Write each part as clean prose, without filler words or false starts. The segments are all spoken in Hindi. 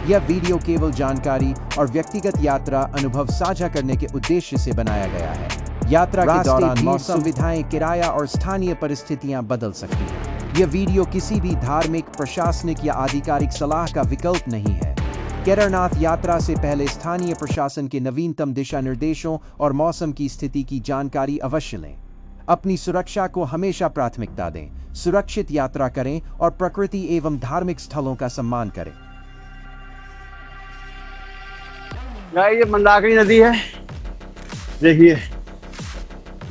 यह वीडियो केवल जानकारी और व्यक्तिगत यात्रा अनुभव साझा करने के उद्देश्य से बनाया गया है। यात्रा के दौरान मौसम, सुविधाएं, किराया और स्थानीय परिस्थितियां बदल सकती हैं। यह वीडियो किसी भी धार्मिक, प्रशासनिक या आधिकारिक सलाह का विकल्प नहीं है। केदारनाथ यात्रा से पहले स्थानीय प्रशासन के नवीनतम दिशा निर्देशों और मौसम की स्थिति की जानकारी अवश्य लें। अपनी सुरक्षा को हमेशा प्राथमिकता दें, सुरक्षित यात्रा करें और प्रकृति एवं धार्मिक स्थलों का सम्मान करें। ये मंदाकिनी नदी है, देखिए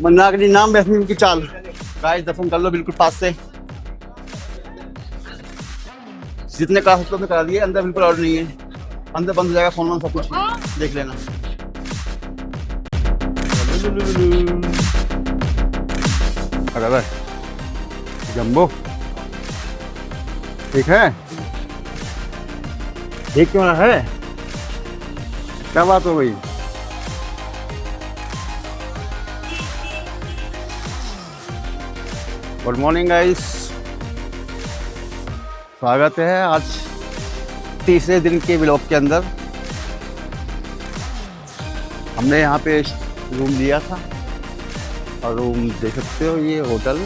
मंदाकिनी नाम वैष्णो की चाल। गाइस दर्शन कर लो बिल्कुल पास से, जितने करा सकते करा दिए। अंदर बिल्कुल और नहीं है, अंदर बंद हो जाएगा, फोन वोन सब कुछ देख लेना। अरे जम्बो ठीक है, ठीक क्यों है, क्या बात हो गई? गुड मॉर्निंग गाइस, स्वागत है आज तीसरे दिन के व्लॉग के अंदर। हमने यहाँ पे रूम लिया था और रूम देख सकते हो, ये होटल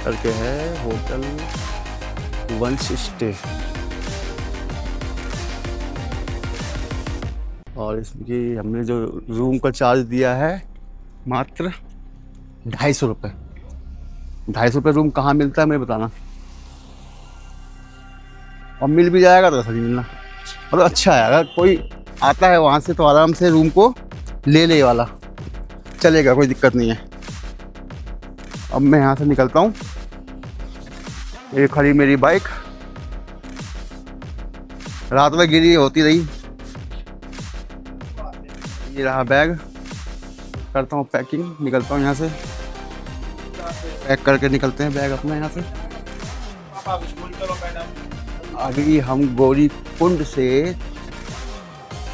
करके है, होटल वंश स्टे। और इसकी हमने जो रूम का चार्ज दिया है मात्र 250 रुपये। 250 रुपये रूम कहाँ मिलता है मुझे बताना, और मिल भी जाएगा तो सही मिलना। मतलब अच्छा है, अगर कोई आता है वहाँ से तो आराम से रूम को ले वाला चलेगा, कोई दिक्कत नहीं है। अब मैं यहाँ से निकलता हूँ, ये खड़ी मेरी बाइक, रात में गिरी होती रही। ये रहा बैग, करता हूँ पैकिंग, निकलता हूँ यहाँ से। पैक करके निकलते हैं बैग अपना यहाँ से। अभी हम गौरी कुंड से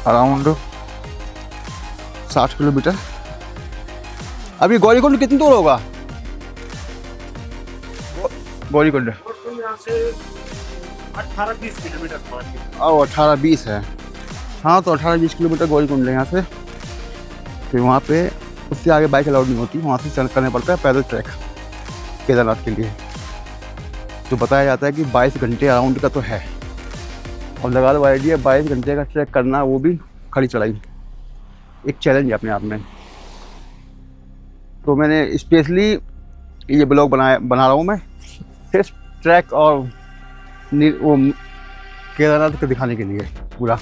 अराउंड 60 किलोमीटर। अभी गौरी कुंड कितनी दूर होगा? गौरी कुंड 18-20 किलोमीटर। 18-20 है, हाँ तो 18-20 किलोमीटर गौरी कुंड है यहाँ से। फिर वहाँ पे उससे आगे बाइक अलाउड नहीं होती, वहाँ से चल करना पड़ता है पैदल ट्रैक केदारनाथ के लिए। तो बताया जाता है कि 22 घंटे अराउंड का तो है, और लगा लो आइडिया 22 घंटे का ट्रैक करना, वो भी खड़ी चढ़ाई, एक चैलेंज है अपने आप में। तो मैंने स्पेशली ये ब्लॉग बना रहा हूँ मैं, सिर्फ ट्रैक और वो केदारनाथ को दिखाने के लिए पूरा।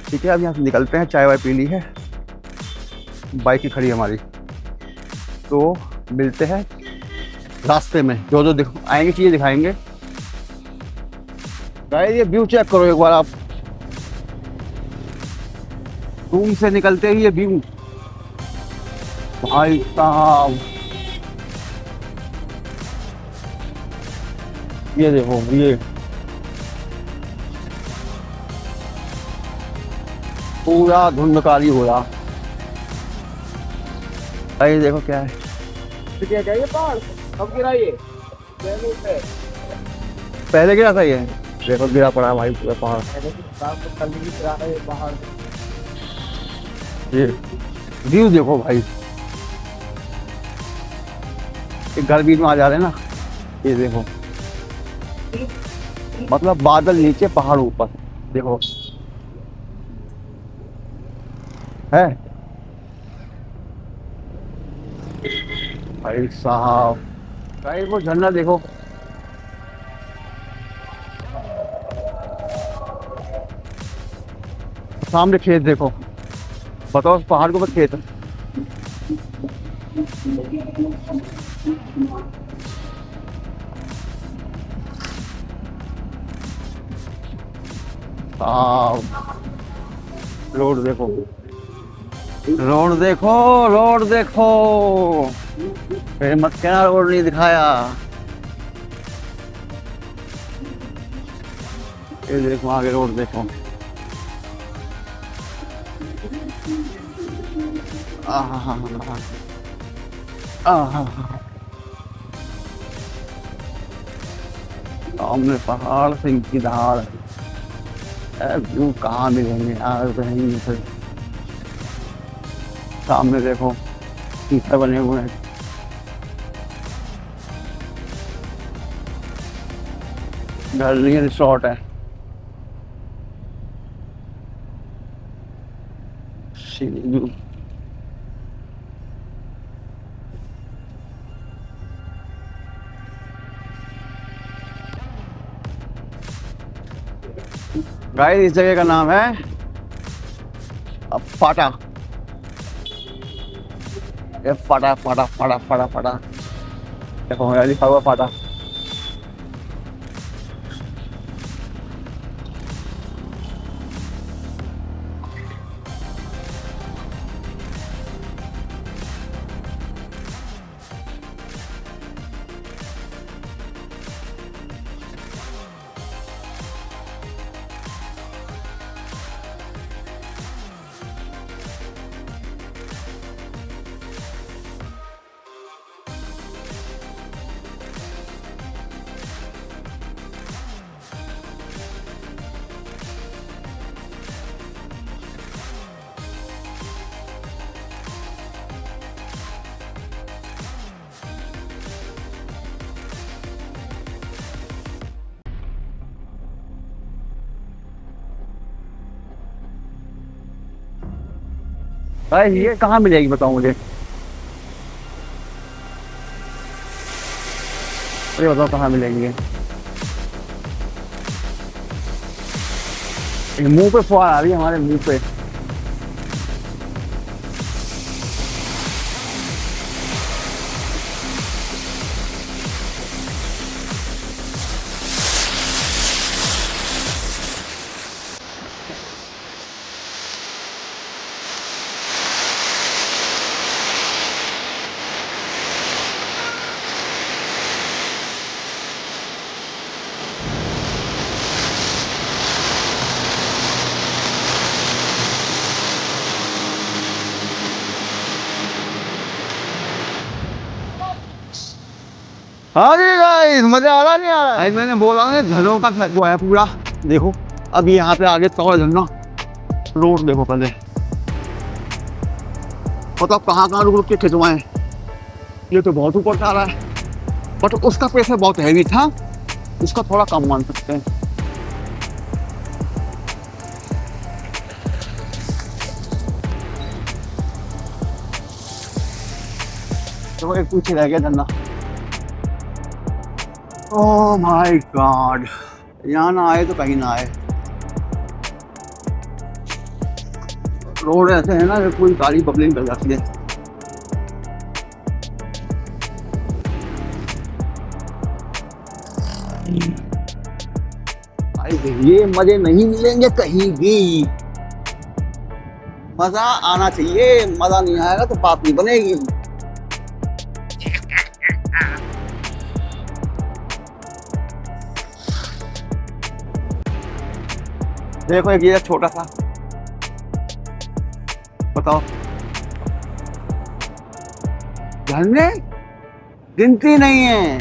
ठीक है, अब यहाँ से निकलते हैं, चाय वाय पी ली है, बाइक ही खड़ी हमारी। तो मिलते हैं रास्ते में, जो आएंगे चीज़ें दिखाएंगे। गाइस ये व्यू चेक करो एक बार आप, रूम से निकलते ही ये व्यू, भाई साहब ये देखो, ये पूरा धुंधकारी हो रहा। भाई देखो क्या है, क्या चाहिए पहाड़ कब गिरा ये? पहले गिरा था ये, देखो गिरा पड़ा भाई पूरा पहाड़। ये व्यू देखो भाई, घर बीच में आ जा रहे हैं ना, ये देखो मतलब बादल नीचे पहाड़ ऊपर, देखो है भाई साहब। भाई वो झरना देखो, सामने खेत देखो, बताओ पहाड़ के ऊपर खेत है। रोड देखो, रोड देखो, रोड देखो, फिर मत कहना रोड नहीं दिखाया। ये देखो आगे रोड देखो, सामने पहाड़ सिंह की धार। व्यू कहाँ मिलेंगे यार, कहीं फिर सामने देखो शीशे बने हुए हैं। घर नहीं है, रिसोर्ट है। व्यू गाइस, इस जगह का नाम है फाटा। ये फाटा फाटा फाटा फाटा फाटा, देखो यार लिखा हुआ फाटा। भाई ये कहाँ मिलेगी बताओ मुझे, अरे बताओ कहाँ मिलेंगे। मुंह पे फुहार आ रही है हमारे मुंह पे। हाँ जी गाइस, मजा आ रहा नहीं आ रहा? मैंने बोला ना झरनों का वो है पूरा। देखो अब यहाँ पे आगे तो झरना, रोड देखो पहले, मतलब कहाँ कहाँ रुक रुक के खिंचवाए। ये तो बहुत ऊपर जा रहा है, बट उसका प्रेशर बहुत हैवी था, उसका थोड़ा कम मान सकते हैं। तो एक पीछे रह गया झरना। ओह माय गॉड, यहाँ ना आए तो कहीं ना आए। रोड ऐसे है ना, पूरी गाड़ी बबलिंग कर जाती है। ये मजे नहीं मिलेंगे कहीं भी। मजा आना चाहिए, मजा नहीं आएगा तो बात नहीं बनेगी। देखो एक ये छोटा सा, बताओ झरने गिनती नहीं है।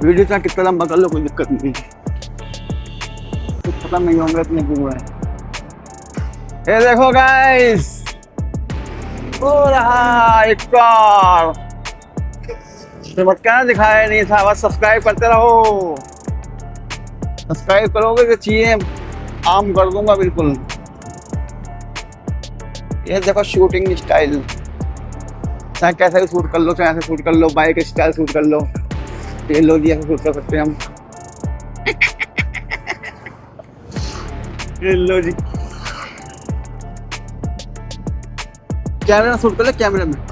वीडियो चाहे कितना लंबा कर लो कोई दिक्कत नहीं, कुछ खत्म नहीं होंगे इतने पूरा है। ये देखो गाइस, हो रहा एक कार। मत कहना दिखाया नहीं था, बस सब्सक्राइब करते रहो। सब्सक्राइब करोगे तो चीजें आम कर दूंगा बिल्कुल। ये देखो शूटिंग स्टाइल, चाहे कैसे भी शूट कर लो, चाहे ऐसे शूट कर लो, बाइक स्टाइल शूट कर लो। ये लो जी, ऐसे शूट कर सकते हैं हम। ये लो जी, कैमरा शूट कर ले, कैमरा में।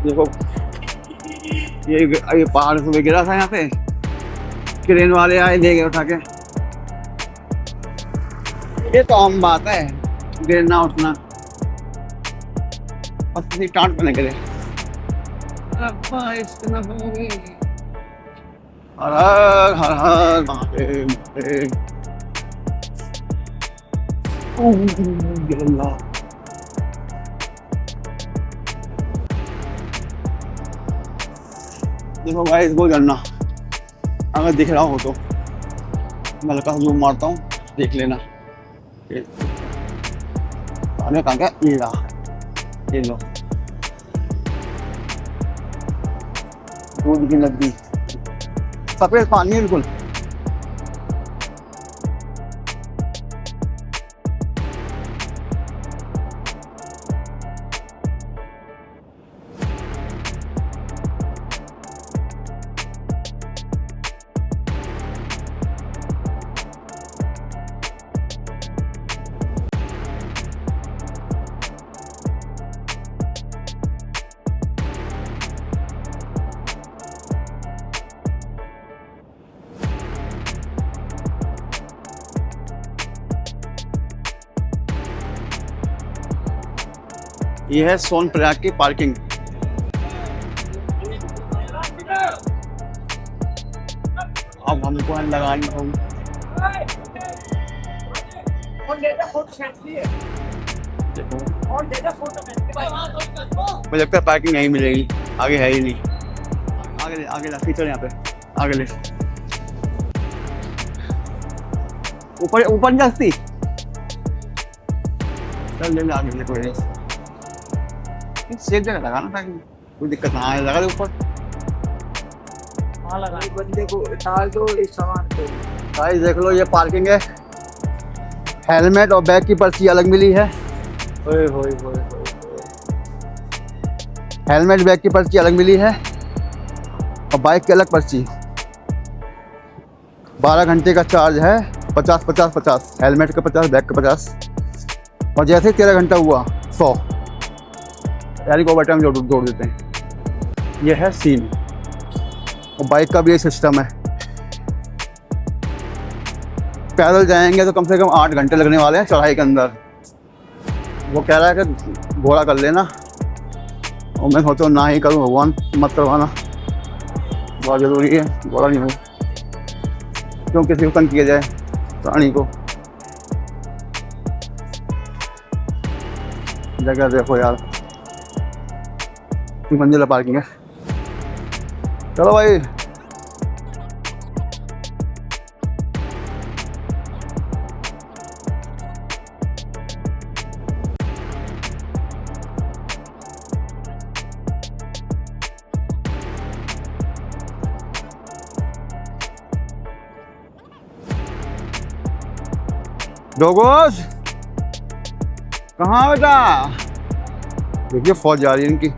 देखो ये पहाड़ से गिरा था, यहाँ पे क्रेन वाले आए ले गए उठा के। ये तो आम बात है, गिरना उठना, बस किसी टांट में गिरे। हर हर हर हर महादेव महादेव। ये अल्लाह। देखो भाई इसको करना, अगर दिख रहा हो तो मैं हल्का सा जूम मारता हूँ, देख लेना। अरे कहाँ क्या, ये रहा, ये लो दूध की नदी, सफेद पानी है बिल्कुल। ये है सोनप्रयाग की पार्किंग। अब हमको लगानी होगी। देखो मुझे लगता है पार्किंग नहीं मिलेगी, आगे है ही नहीं। आगे ले, आगे ला, चल यहाँ पे आगे ले, ऊपर ऊपर नहीं जाती, चल ले आगे ले, कोई सेफ जगह लगाना ताकि कोई दिक्कत ना आए। लगा दे ऊपर, बंदे को डाल दो इस सामान को। गाइस देख लो, ये पार्किंग है। हेलमेट और बैग की पर्ची अलग मिली है। ओए होए होए होए। हेलमेट बैग की पर्ची अलग मिली है और बाइक की अलग पर्ची। 12 घंटे का चार्ज है, 50-50-50। हेलमेट का 50, बैग का 50। और जैसे 13 घंटा हुआ 100, यानी कि ओवर टाइम जोड़ देते हैं। ये है सीन। और बाइक का भी ये सिस्टम है। पैदल जाएंगे तो कम से कम 8 घंटे लगने वाले हैं चढ़ाई के अंदर। वो कह रहा है कि घोड़ा कर लेना, और मैं सोचो ना ही करूँ, भगवान मत करवाना, बहुत ज़रूरी है। घोड़ा नहीं हो, क्यों किसी को तंग किया जाए प्राणी को। जगह देखो यार, मंजिला पार्किंग है। चलो भाई, डोगोस कहाँ बेटा? देखिए फौज जा रही है इनकी।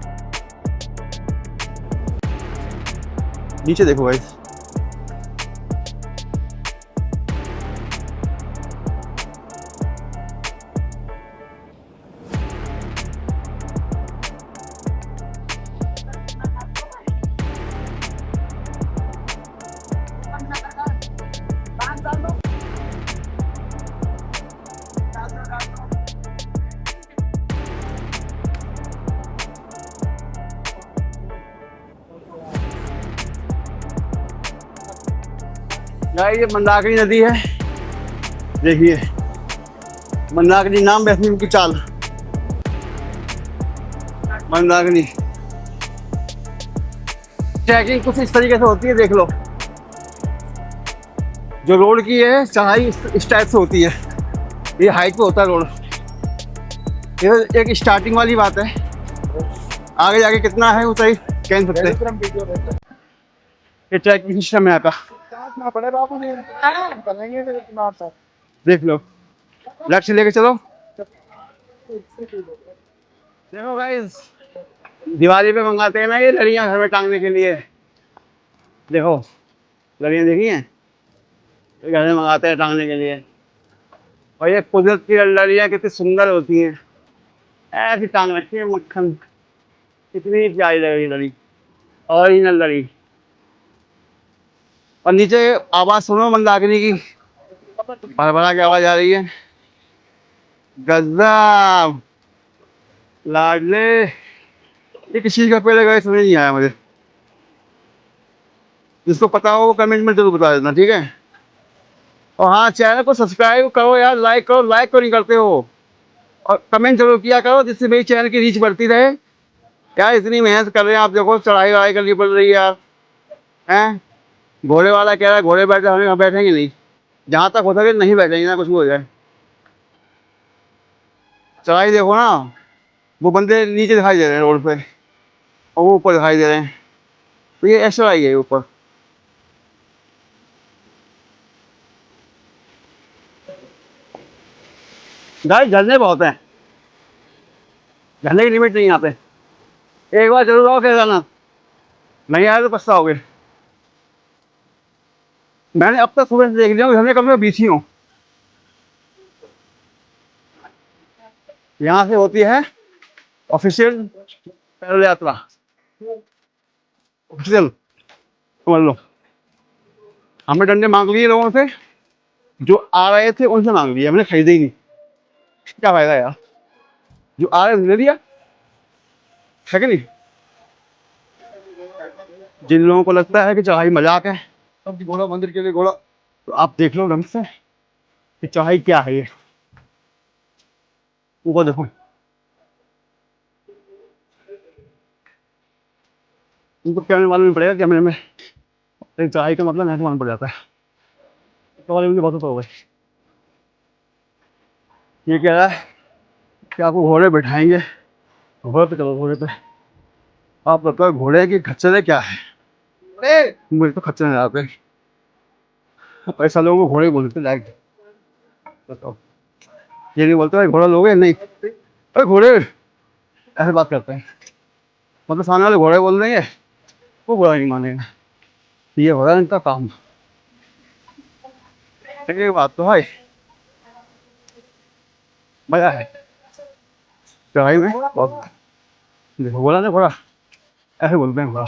नीचे देखो भाई, ये मंदाकिनी नदी है। देखिए मंदाकिनी नाम, वैष्णो की चाल, मंदाकिनी। ट्रैकिंग कुछ इस तरीके से होती है, देख लो। जो रोड की है चढ़ाई इस टाइप से होती है, ये हाइट पे होता है रोड। ये एक स्टार्टिंग वाली बात है, आगे जाके कितना है ऊंचाई कह नहीं सकते। ये ट्रैकिंग सिस्टम है यहाँ का, देख लो। लेफ्ट से लेके चलो। देखो गाइस, दिवाली पे मंगाते हैं ना ये लड़ियाँ घर में टांगने के लिए। देखो लड़ियाँ देखी हैं, ये घर में मंगाते हैं टांगने के लिए। और ये कुदरत की लड़ियाँ कितनी सुंदर होती हैं, ऐसी टांग रखी है मक्खन, कितनी प्यारी लग रही लड़ी, ओरिजिनल लड़ी। और नीचे आवाज सुनो मंदाकिनी की, भरभरा की आवाज आ रही है। गजब लाडले, ये किस चीज का पेड़ लगा समझ नहीं आया मुझे। जिसको पता हो वो कमेंट में जरूर बता देना, ठीक है। और हाँ, चैनल को सब्सक्राइब करो यार, लाइक करो। लाइक क्यों नहीं करते हो? और कमेंट जरूर किया करो जिससे मेरी चैनल की रीच बढ़ती रहे। यार इतनी मेहनत कर रहे हैं आप, देखो चढ़ाई वढ़ाई करनी पड़ रही है यार, हैं। घोड़े वाला कह रहा है घोड़े बैठे, हमें यहाँ बैठेंगे नहीं, जहाँ तक हो सके नहीं बैठेंगे ना, कुछ भी हो जाए। चढ़ाई देखो ना, वो बंदे नीचे दिखाई दे रहे हैं रोड पे और वो ऊपर दिखाई दे रहे हैं, तो ये एक्स्ट्रा आई है ऊपर। गाइस झरने बहुत हैं, झरने की लिमिट नहीं है यहाँ पे। एक बार जरूर आओ केदारनाथ, नहीं आए तो पछताओगे। मैंने अब तक सुबह से देख लिया झरने, कम से 20 ही हूँ। यहाँ से होती है ऑफिशियल पैदल यात्रा, ऑफिशियल, समझ लो। हमने डंडे मांग लिए लोगों से, जो आ रहे थे उनसे मांग लिया, मैंने खरीदे ही नहीं। क्या फायदा यार, जो आ रहे थे दे दिया, है कि नहीं। जिन लोगों को लगता है कि चढ़ाई मजाक है, तब घोड़ा मंदिर के लिए घोड़ा, तो आप देख लो ढंग से कि चढ़ाई क्या है। ये ऊपर देखो, उनको कैमरे मालूम नहीं पड़ेगा, कैमरे में चढ़ाई का मतलब नहीं मालूम पड़ जाता है, तो वाले मुझे बहुत हो गए। ये कह रहा है कि आपको घोड़े बैठाएंगे, घोड़े पे चलो, घोड़े पे। आप बताओ घोड़े की खच्चर है क्या है? मुझे तो खच्चर नहीं आते, ऐसा लोगों को घोड़े बोलते डायरेक्ट। बताओ, ये नहीं बोलते भाई घोड़ा लोगे नहीं, अरे घोड़े, ऐसे बात करते हैं। मतलब सामने वाले घोड़े बोल देंगे, वो घोड़ा नहीं मानेगा, ये हो रहा है इनका काम। एक बात तो भाई, मजा है चढ़ाई में बहुत। देखो बोला ना घोड़ा, ऐसे बोलते हैं घोड़ा।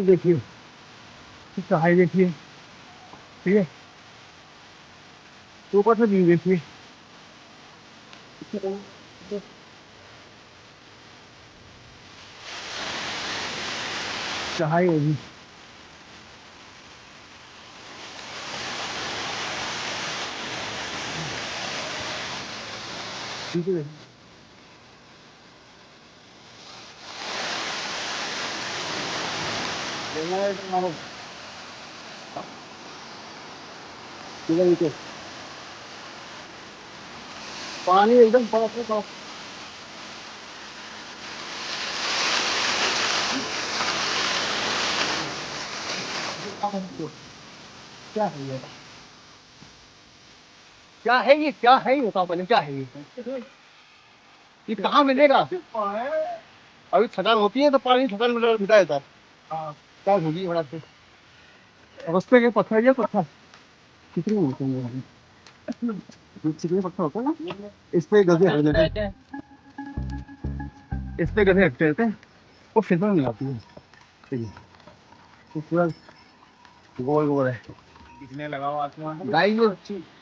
देखिए चढ़ाई देखिए, ठीक है, ऊपर से भी देखिए। चढ़ाई होगी, ठीक है। पानी एकदम साफ साफ। क्या है ये, क्या है ये, क्या है ये, बताओ पहले क्या है ये कहाँ मिलेगा? अभी थकान होती है तो पानी थकान में मिटा देता है। क्या होगी बड़ा से अवस्था के पत्थर, ये पत्थर कितने होते हैं, चिकने पत्थर होते हैं ना, इस पे गधे हट जाते हैं, इस पे गधे हटते रहते हैं, वो फिसल नहीं आती है। ठीक है, तो पूरा गोल गोल है, दिखने लगा हुआ आसमान। गाइस ये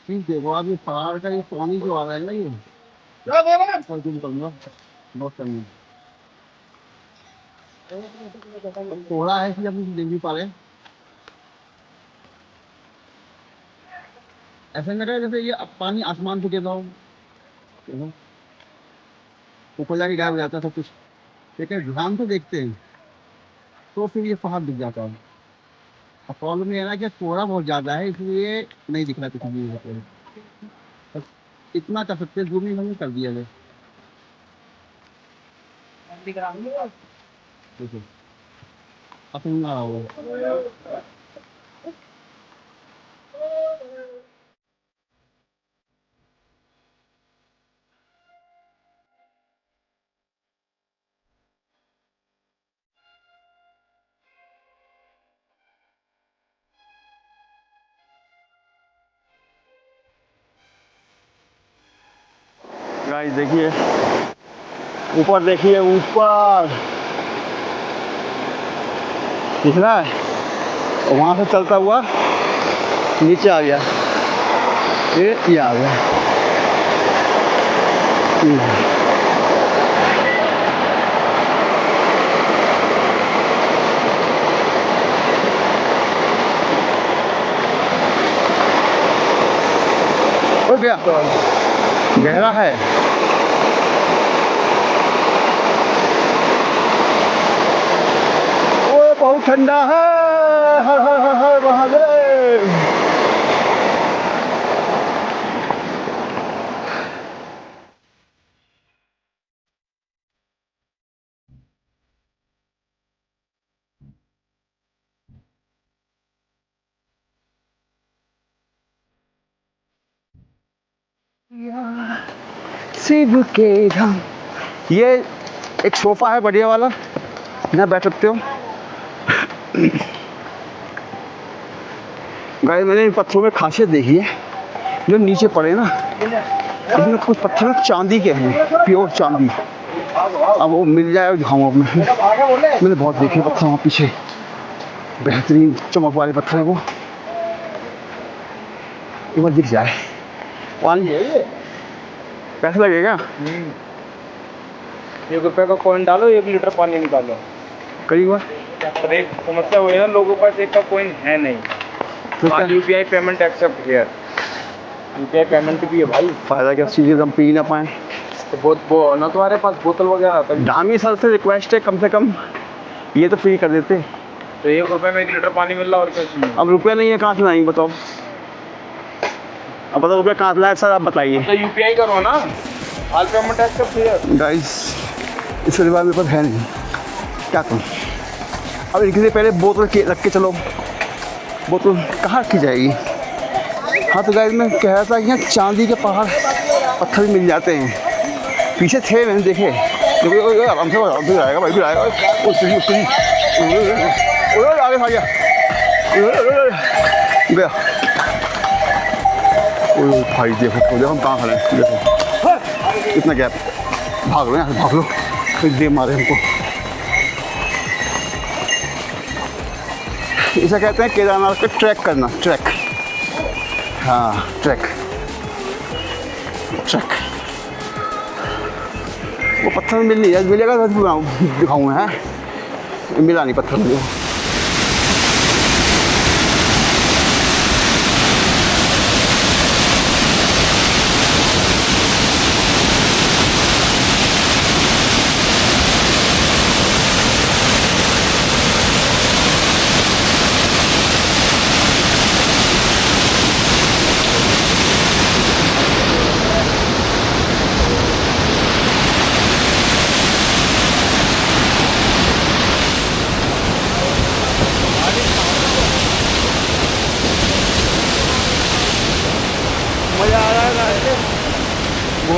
चीज देखो, आप ये पहाड़ का ये पानी जो आ रहा है ना, ये बहुत कमी थोड़ा है कि हम देख नहीं पा रहे। ऐसा लग रहा है जैसे ये पानी आसमान से गिर रहा हो, ऊपर जाके गायब हो जाता है सब कुछ। लेकिन ध्यान से देखते हैं तो फिर ये पहाड़ दिख जाता है। अब प्रॉब्लम ये है ना कि कोहरा बहुत ज्यादा है, इसलिए नहीं दिख रहा कुछ भी यहाँ पे। बस इतना कर सकते हैं, जूमिंग हमने कर दिया है। देखो अपना हो गाइस, देखिए ऊपर, देखिए ऊपर दिख रहा है, और वहां से चलता हुआ नीचे आ गया, ये आ गया। हो गया, गहरा है। ओ बहुत ठंडा है। हर हर हर हर महादेव। शिव के धाम। ये एक सोफा है बढ़िया वाला, यहाँ बैठ सकते हो। गाइस मैंने इन पत्थरों में खासियत देखी है, जो नीचे पड़े ना, इसमें कुछ पत्थर चांदी के हैं, प्योर चांदी। अब वो मिल जाए दिखाऊंगा में। मैंने बहुत देखे पत्थर वहाँ पीछे, बेहतरीन चमक वाले पत्थर है वो। एक बार दिख जाए। पानी पैसे लगेगा? 1 रुपए का कॉइन डालो, 1 लीटर पानी निकालो। करीब पर एक समस्या हुई ना, लोगों के पास एक का कॉइन है नहीं। UPI payment accept here. UPI payment भी है भाई। फायदा क्या, चीज़ें हम पी ना पाए तो बहुत ना तुम्हारे पास बोतल वगैरह आता है। दामी सर से रिक्वेस्ट है, कम से कम ये तो फ्री कर देते। तो 1 रुपए में 1 लीटर पानी मिल रहा और क्या चाहिए। अब रुपया नहीं है, कहाँ से लाएंगे बताओ? अब बताओ रुपया कहाँ से लाए सर, आप बताइए। तो यूपीआई करो ना, all payment accept here. Guys इस रिवाज मेरे पास है नहीं, क्या करूँ? अब इनके से पहले बोतल के रख के चलो, बोतल कहाँ रखी जाएगी? हाँ तो गाइस मैं कह रहा था कि यहाँ चांदी के पहाड़ पत्थर भी मिल जाते हैं। पीछे थे मैंने देखे, आराम से आएगा भाई, फिर आएगा आगे खा गया गया। ओह भाई देखो देखो हम कहाँ खड़े हैं, देखो इतना गैप। भाग लो यहाँ से, भाग लो, फिर दे मारे हमको। इसे कहते हैं केदारनाथ का ट्रैक करना, ट्रैक। हाँ ट्रैक ट्रैक। वो पत्थर मिल नहीं, आज मिलेगा तो दिखाऊंगा। है मिला नहीं पत्थर मुझे। मज़ा आ रहा है। वो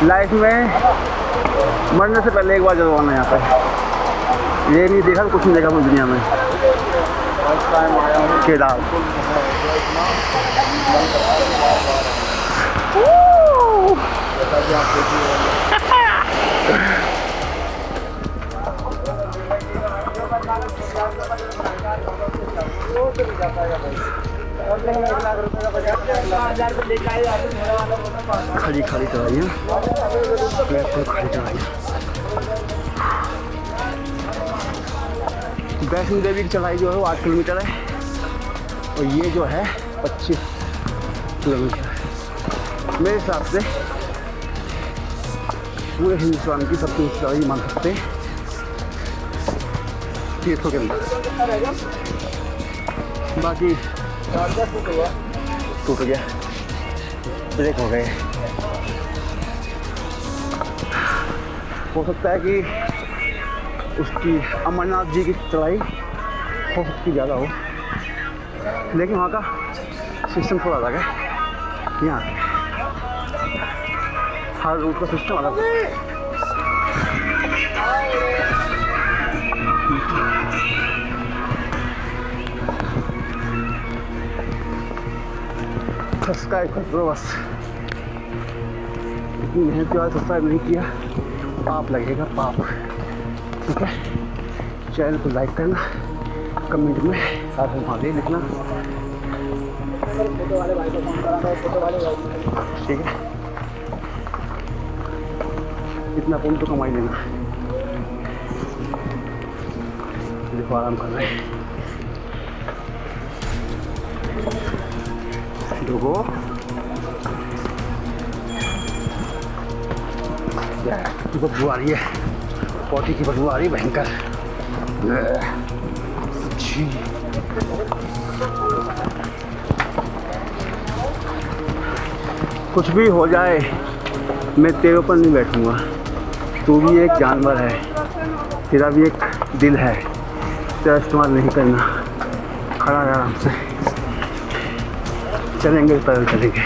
लाइफ में मरने से पहले एक बार जरूर आना यहाँ पे। ये नहीं देखा तो कुछ नहीं देखा पूरी दुनिया में। केदार ₹1 लाख का बजट, 1000 लेके आए। खड़ी खड़ी चढ़ाइयाँ, खड़ी चढ़ाइयाँ। वैष्णो देवी की चढ़ाई जो है वो 8 किलोमीटर है और ये जो है 25 किलोमीटर। मेरे हिसाब से पूरे हिंदुस्तान की सबसे ऊँची चढ़ाई मान सकते हैं 300 के अंदर। बाकी टूट गया, ब्रेक हो गए। हो सकता है कि उसकी अमरनाथ जी की चढ़ाई हो सकती ज़्यादा हो, लेकिन वहाँ का सिस्टम थोड़ा अलग है। यहाँ हर रूट का सिस्टम अलग है। सब्सक्राइब कर दो बस, इतनी मेहनत के बाद सब्सक्राइब नहीं किया पाप लगेगा, पाप। ठीक है, चैनल को लाइक करना, कमेंट में साथ में महादेव लिखना। ठीक है, इतना पुण्य तो कमाई लेना। देखो आराम कर रहे हैं लोगों। बदबू आ रही है, पॉटी की बदबू आ रही है भयंकर। कुछ भी हो जाए मैं तेरे ऊपर नहीं बैठूंगा। तू भी एक जानवर है, तेरा भी एक दिल है, तेरा इस्तेमाल नहीं करना। खड़ा है आराम से, चलेंगे पैदल चलेंगे।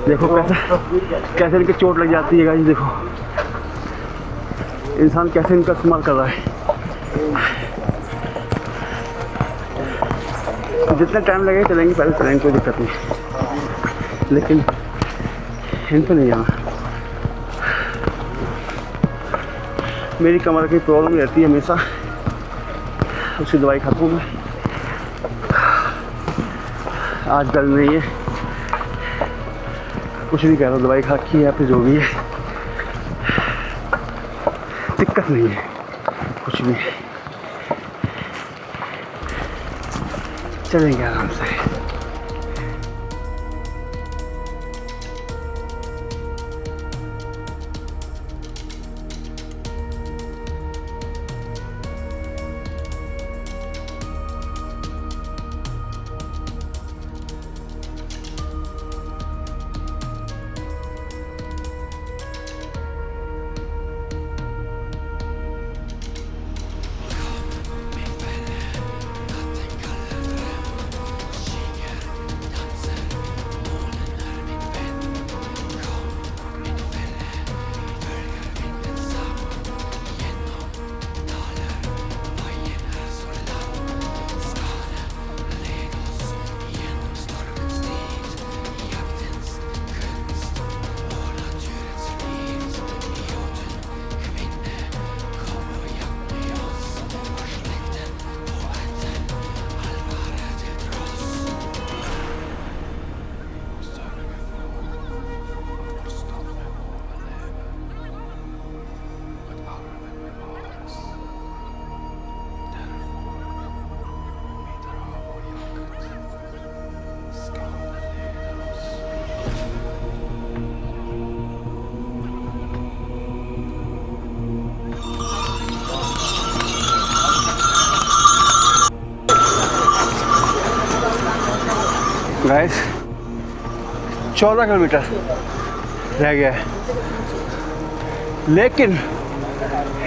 देखो कैसे इनके चोट लग जाती है गाइस। देखो इंसान कैसे इनका इस्तेमाल कर रहा है। जितना टाइम लगेगा चलेंगे, पैदल चलेंगे, कोई दिक्कत नहीं, लेकिन इनको नहीं जाना। मेरी कमर की प्रॉब्लम रहती है हमेशा, उसकी दवाई खाता हूँ मैं। आज दर्द नहीं है, कुछ भी कह रहा हूँ, दवाई खा की है या फिर जो भी है, दिक्कत नहीं है कुछ भी। चलेंगे आराम से। गाइस 14 किलोमीटर रह गया है, लेकिन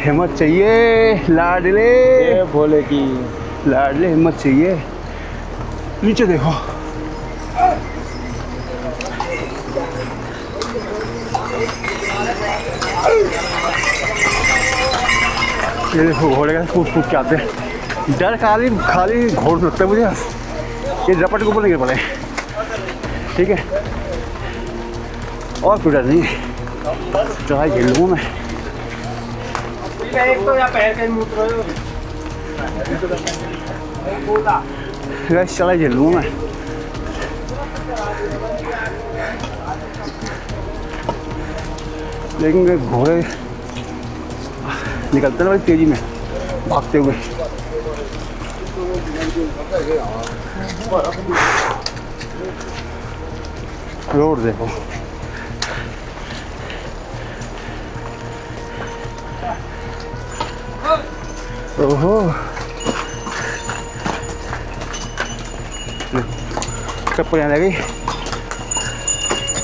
हिम्मत चाहिए लाडले, भोले की लाडले, हिम्मत चाहिए। नीचे देखो, ये देखो घोड़े का फूट फूट के आते हैं। डर खाली घोड़ लगता है मुझे, ये रपट के ऊपर नहीं गिर पड़े। ठीक है, और कोई डर नहीं है, चढ़ाई झेल लूँगा मैं। एक तो या पैर के मूत्र चढ़ाई झेल लूँगा मैं। लेकिन घोड़े निकलते हैं बड़ी तेज़ी में भागते हुए। रोड देखो, ओहो चप्पल यहाँ रह गई, ये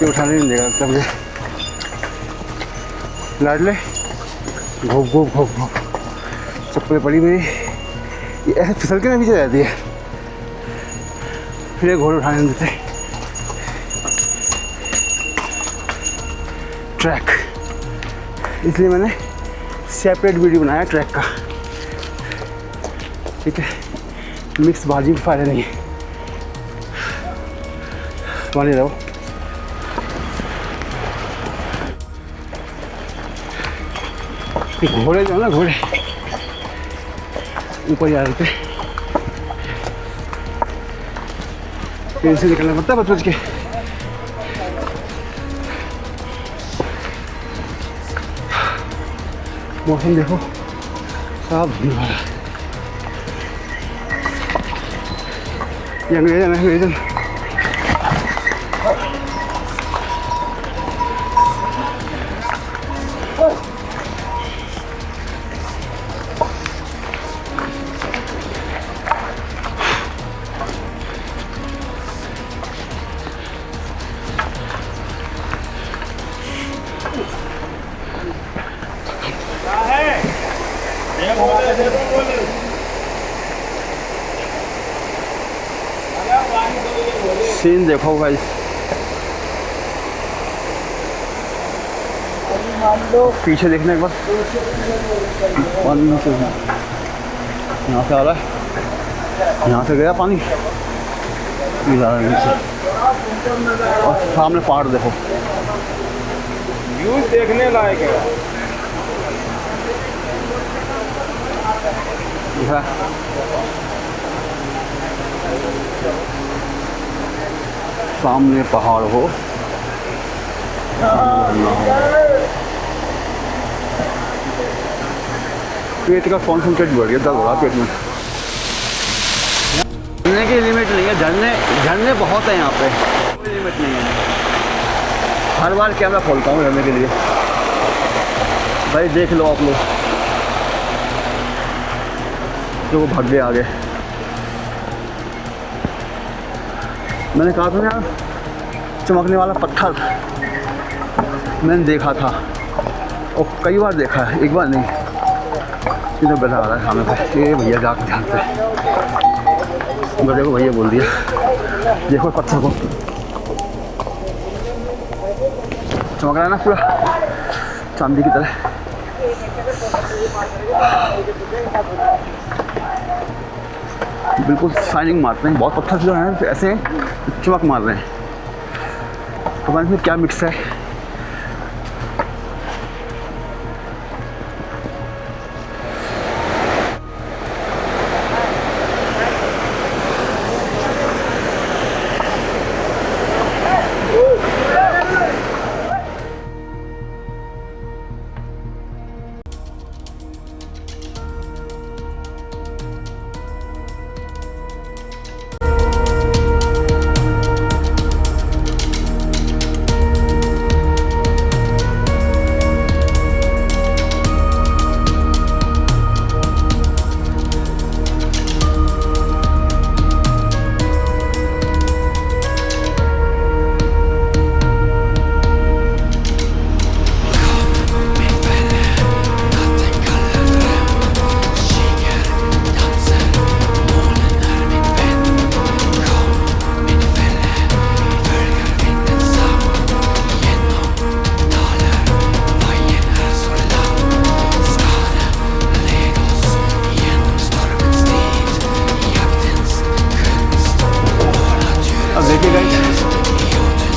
उठाने नहीं देगा लगता मुझे। लाडले घोप घोप घोप घोप चप्पल पड़ी मेरी, ये ऐसे फिसल के ना पीछे जाती है, फिर ये घोड़े उठाने नहीं देते। ट्रैक, इसलिए मैंने सेपरेट वीडियो बनाया ट्रैक का, ठीक है। मिक्स बाजी का फायदा नहीं है, वाले रहो। घोड़े जो है ना, घोड़े ऊपर जा रहे थे, फिर से निकलना पड़ता है बच के। मौसम देखो साफ धूप वाला, ये अंग्रेजन है, अंग्रेजन। सीन देखो गाइस, पीछे देखने के बाद पानी यहाँ से आ रहा है, यहाँ से गया पानी, ये जा रहा है नीचे, और सामने पहाड़ देखो, व्यूज देखने लायक है। सामने पहाड़ हो, पेट का कॉन्सेंट्रेट बढ़ गया, दर्द हो रहा पेट में। झरने की लिमिट नहीं है, झरने बहुत है यहाँ पे, कोई लिमिट नहीं है। हर बार कैमरा खोलता हूँ झरने के लिए, भाई देख लो आप लोग, जो वो भाग गए आगे। मैंने कहा था ना यार, चमकने वाला पत्थर मैंने देखा था, और कई बार देखा है, एक बार नहीं। ये तो गधा आ रहा है सामने पे, ये भैया जाकर ध्यान से, गधे को भैया बोल दिया, देखो पत्थर को, चमक रहा है ना पूरा चांदी की तरह। बिल्कुल शाइनिंग मारते हैं, बहुत पत्थर जो है ऐसे चमक मार रहे हैं, पता नहीं क्या मिक्स है।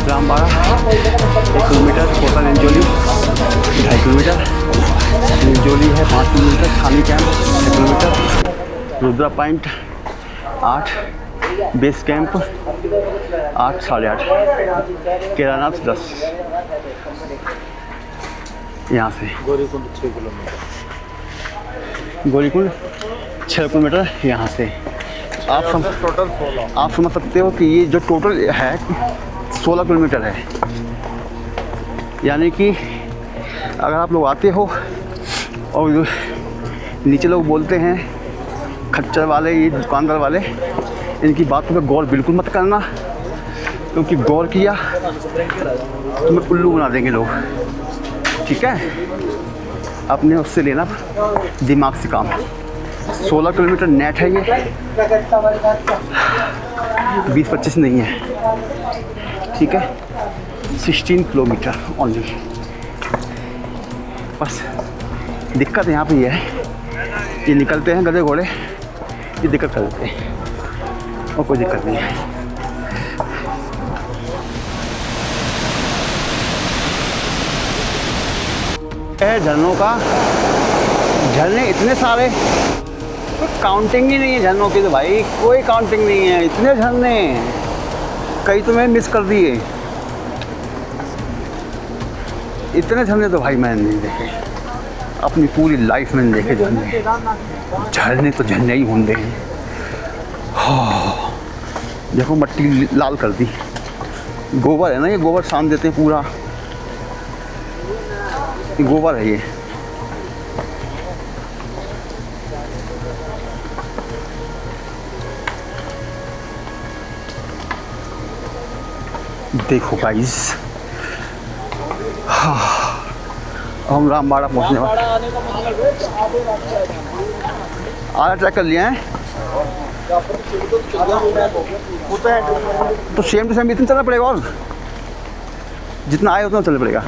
रामबाड़ा 1 किलोमीटर, कोटा निंजोली 2.5 किलोमीटर, निंजोली है 5 किलोमीटर, खानी camp 6 kilometre, Rudra point 8, base camp 8 साढ़े 8, केदारनाथ 10। यहाँ से गौरीकुंड 6 किलोमीटर। गौरीकुंड 6 किलोमीटर यहाँ से। आप टोटल 16। आप समझ सकते हो कि ये जो टोटल है 16 किलोमीटर है। यानी कि अगर आप लोग आते हो और नीचे लोग बोलते हैं खच्चर वाले, ये दुकानदार वाले, इनकी बातों पे गौर बिल्कुल मत करना, क्योंकि गौर किया तुम्हें उल्लू बना देंगे लोग। ठीक है, अपने उससे लेना दिमाग से काम। 16 किलोमीटर नेट है ये, 20-25 नहीं है। ठीक है, 16 किलोमीटर ओनली। बस दिक्कत यहाँ पे ये है, ये निकलते हैं गधे घोड़े, ये दिक्कत कर देते हैं, और कोई दिक्कत नहीं है। झरनों का, झरने इतने सारे, कोई काउंटिंग ही नहीं है झरनों की तो भाई, कोई काउंटिंग नहीं है। इतने झरने, कई तो मैं मिस कर दिए। इतने झरने तो भाई मैंने नहीं देखे अपनी पूरी लाइफ में, नहीं देखे झरने। झरने तो झरने ही होंगे हैं। देखो मट्टी लाल कर दी, गोबर है ना ये, गोबर सान देते हैं पूरा, ये गोबर है ये। देखो गाइस, हम रामबाड़ा पहुंचने वाले, आधा ट्रैक कर लिया है। तो सेम टू सेम इतना चलना पड़ेगा, और जितना आए उतना चलना पड़ेगा।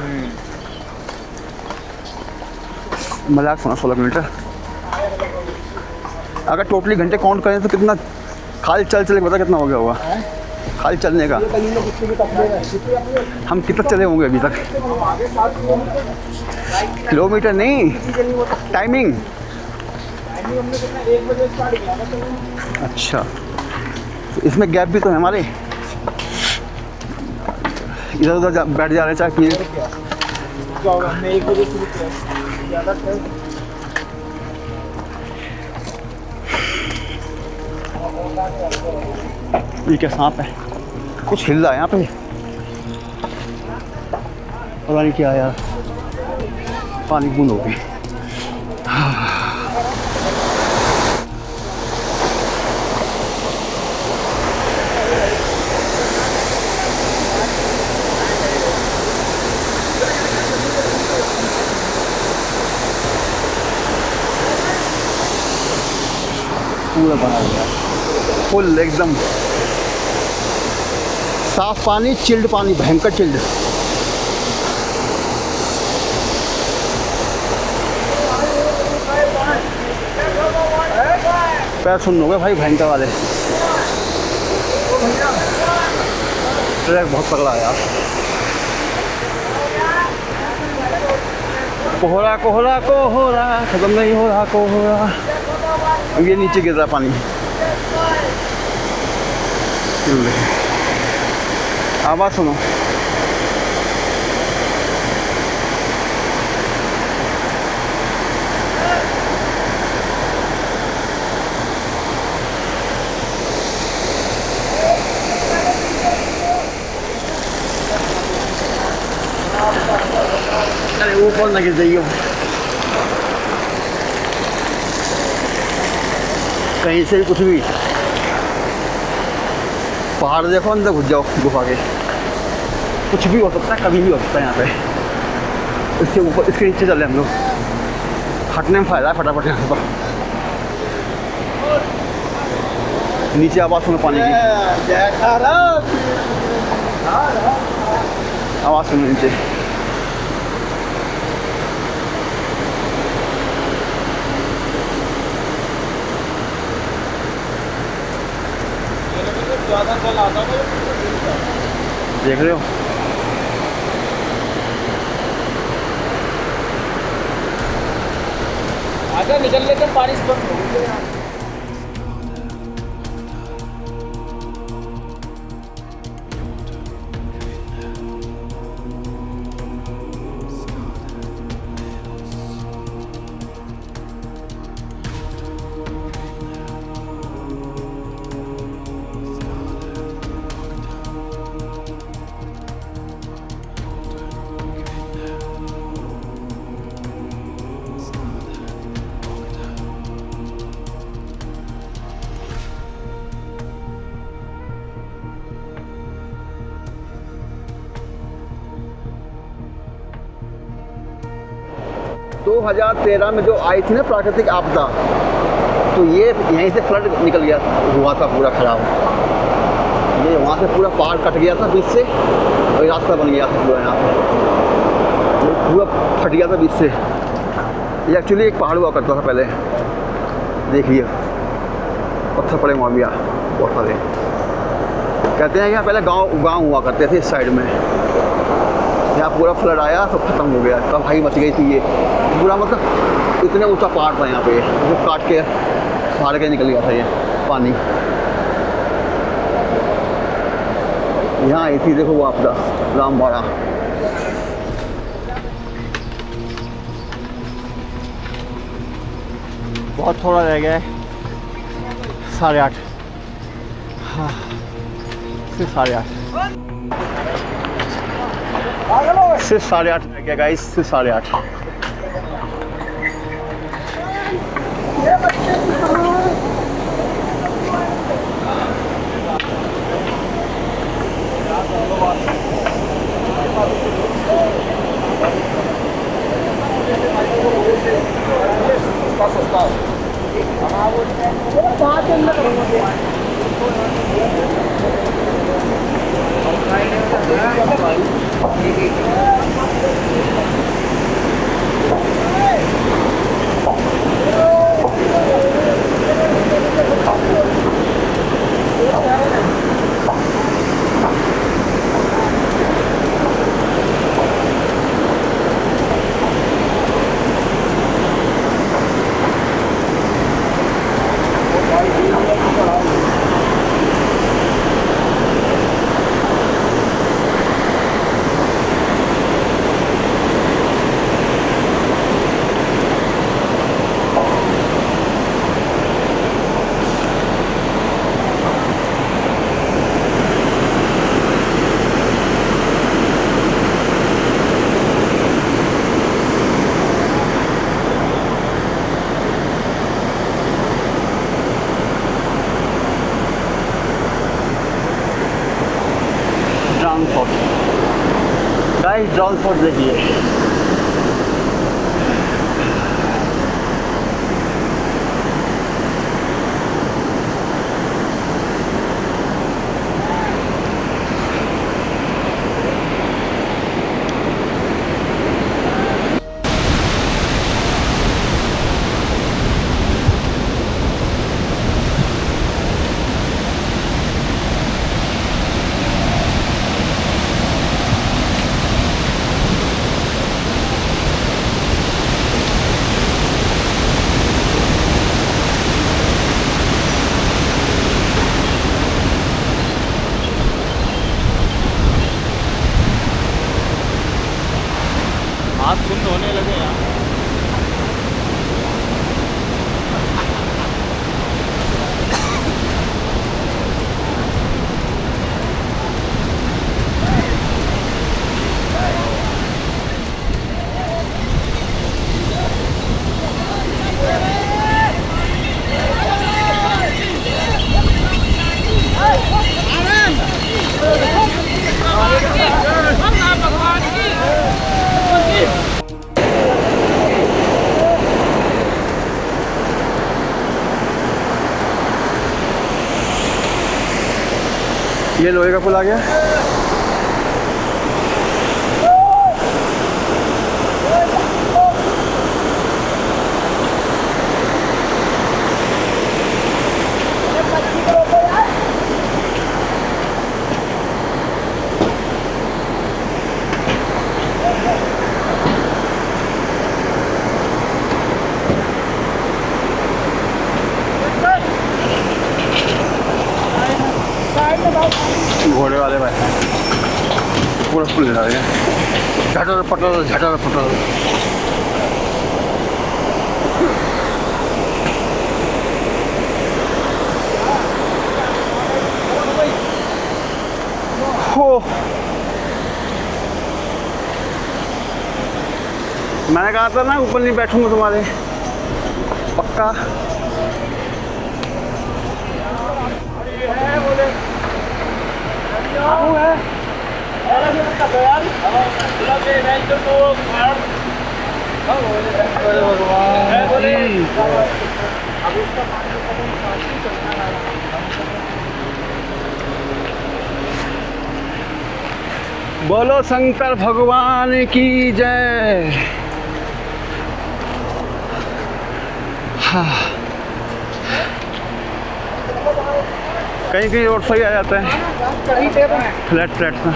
मजाक सुना, 16 किलोमीटर अगर टोटली घंटे काउंट करें तो कितना खाली चल के पता कितना हो गया होगा खाली चलने का। हम कितना चले होंगे अभी तक? किलोमीटर नहीं, टाइमिंग। अच्छा, तो इसमें गैप भी तो है हमारे, इधर उधर बैठ जा रहे चाहे कि ये क्या सांप है? कुछ हिल रहा है यहाँ पे, पता नहीं क्या यार। पानी बूंद हो गई। पूरा बना हुआ है फुल एकदम साफ पानी, चिल्ड पानी, भयंकर चिल्ड। पैर सुन हो गए भाई भयंकर वाले। ट्रैक बहुत तगड़ा है यार। कोहरा कोहरा कोहरा खत्म नहीं हो रहा कोहरा। अब ये नीचे गिर रहा पानी। आवाज़ सुनो, अरे ऊपर ना गिर जाइए कहीं से भी, कुछ भी। पहाड़ देखो, अंदर घुस जाओ गुफा के, कुछ भी हो सकता है, कभी भी हो सकता है यहाँ पे। इसके ऊपर, इसके नीचे चले हम लोग, हटने में फ़ायदा है फटाफट यहाँ पर। नीचे आवाज़ सुनो पानी की, आवाज़ सुनो नीचे। देख रहे हो? आगे निकल लेते पानी से बंद हो गया। 2013 में जो आई थी ना प्राकृतिक आपदा, तो ये यहीं से फ्लड निकल गया हुआ था पूरा खराब। ये वहाँ से पूरा पहाड़ कट गया था बीच से और रास्ता बन गया था पूरा, यहाँ से ये पूरा फट गया था बीच से। ये एक्चुअली एक पहाड़ हुआ करता था पहले, देखिए पत्थर पड़े वहाँ भी बहुत सारे। कहते हैं कि पहले गांव हुआ करते थे इस साइड में, यहाँ पूरा फ्लड आया तो ख़त्म हो गया, तबाही मच गई थी। ये पूरा मतलब इतने ऊंचा पहाड़ था यहाँ पे, जो काट के फाड़ के निकल गया था ये पानी। यहाँ आई थी देखो वो आपदा, रामबाड़ा। बहुत थोड़ा रह गया है, 8:30। हाँ सिर्फ 8:30, सिर्फ 8:30 रह गया गाइस, सिर्फ 8:30। गाइस ड्रोन शॉट देखिए। हाथ सुन्न होने लगे यार। ये लोहे का पुल आ गया। घोड़े वाले भाई पूरा फुल जा रहे हैं, झटर पटर। हो मैंने कहा था ना ऊपर नहीं बैठूंगा तुम्हारे, पक्का। बोलो शंकर भगवान की जय। हाँ, कहीं कहीं रोड सही आ जाता है, फ्लैट फ्लैट सा।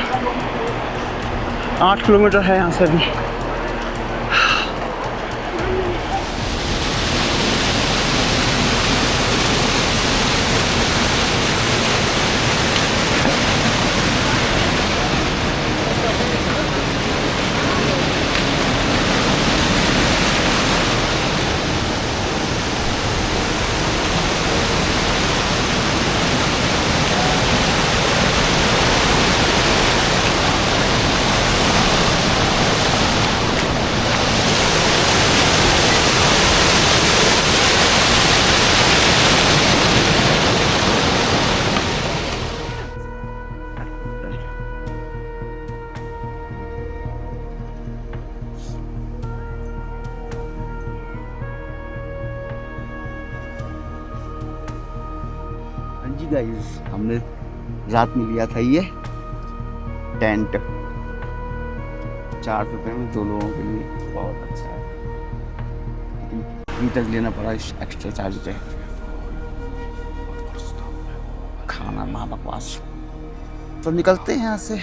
8 किलोमीटर है यहाँ से भी। जी गाइस, हमने रात में लिया था ये टेंट 4 रुपये में 2 लोगों के लिए, बहुत अच्छा है। हीटर लेना पड़ा एक्स्ट्रा चार्ज पे। खाना माँ बकवास। तो निकलते हैं यहाँ से,